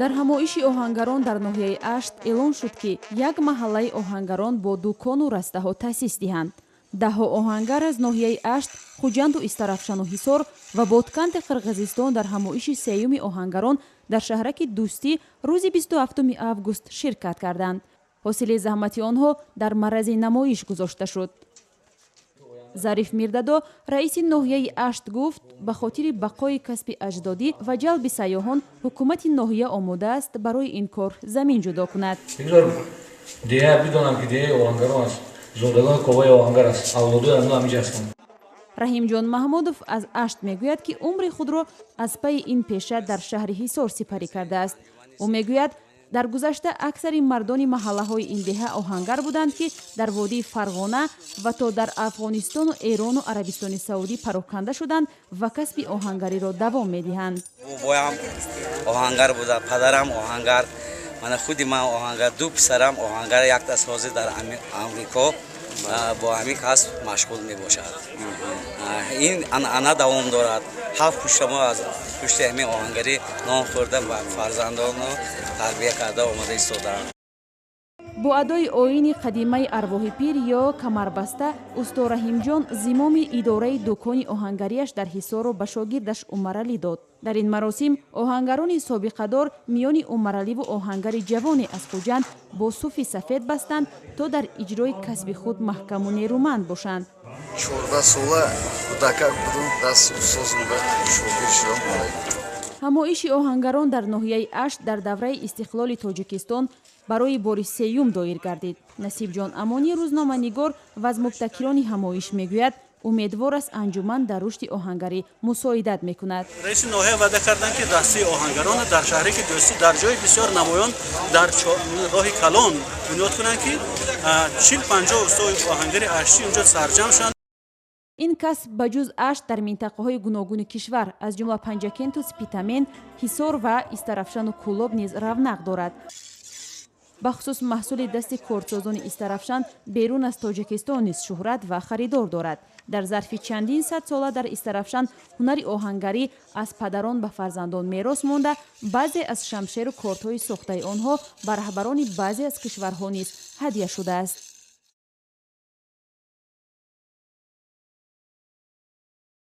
дар ҳамоиши оҳангарон дар ноҳияи Ашт эълон шуд ки як маҳаллаи оҳангарон бо дӯкону растаҳо таъсис диҳанд. Даҳҳо оҳангар аз ноҳияи Ашт, Хуҷанду Истарафшану Ҳисор ва Ботканти Қирғизистон дар ҳамоиши сеюми оҳангарон дар шаҳраки Дӯстӣ рӯзи 27 август ширкат карданд. ҳосили заҳмати онҳо дар маърази намоиш гузошта шуд. Зариф Мирдадо, раиси ноҳияи Ашт гуфт, ба хотири бақои касби аҷдодӣ ва ҷалби сайёҳон ҳукумати ноҳия омода аст барои ин кор замин ҷудо кунад. Раҳимҷон Маҳмудов аз Ашт мегӯяд, ки умри худро аз пайи ин пеша дар шаҳри Ҳисор сипарӣ кардааст. Ӯ мегӯяд, дар гузашта аксари мардони маҳаллаҳои ин деҳа оҳангар буданд, ки дар водии Фарғона ва то дар Афғонистону Эрону Арабистони Саудӣ пароканда шуданд ва касби оҳангариро давом медиҳанд. Боям оҳангар буда, падарам оҳангар, мана худи ман оҳангар, ду писарам оҳангар, якта ҳозир дар Амрико бо ҳамин касб машғул мебошад. Ин анъана давом дорад. 7 пушта мо аз пушти ҳамин оҳангарӣ ном хӯрда ва фарзандонро тарбия карда омода истодаанд. бо адои оини қадимаи арвоҳи пир ё камарбаста, усто Раҳимҷон зимоми идораи дӯкони оҳангариаш дар Ҳисорро ба шогирдаш Умаралӣ дод. Дар ин маросим оҳангарони собиқадор миёни Умараливу оҳангари ҷавоне аз Хуҷанд бо суфи сафед бастанд, то дар иҷрои касби худ маҳкаму нерӯманд бошанд. 14 сола кӯдакак будум, дасти устозм ба шогирд шудам. ҳамоиши оҳангарон дар ноҳияи Ашт дар давраи истиқлоли Тоҷикистон барои бори сеюм доир гардид. Насибҷон Амонӣ, рӯзноманигор ва аз мубтакирони ҳамоиш мегӯяд, умедвор аст анҷуман дар рушди оҳангарӣ мусоидат мекунад. раиси ноҳия ваъда карданд, ки дастаи оҳангаронро дар шаҳраки Дӯстӣ дар ҷои бисёр намоён дар роҳи Калон бунёд кунанд, ки 40-50 устои оҳангари аштӣ онҷо сарҷам шаванд. ин касб ба ҷуз Ашт дар минтақаҳои гуногуни кишвар аз ҷумла Панҷакенту Спитамен, Ҳисор ва Истарафшану Кӯлоб низ равнақ дорад. бахусус маҳсули дасти корсозони Истарафшан берун аз Тоҷикистон низ шӯҳрат ва харидор дорад. дар зарфи чандин сад сола дар Истарафшан ҳунари оҳангарӣ аз падарон ба фарзандон мерос монда, баъзе аз шамшеру кортҳои сохтаи онҳо ба раҳбарони баъзе аз кишварҳо низ ҳадия шудааст.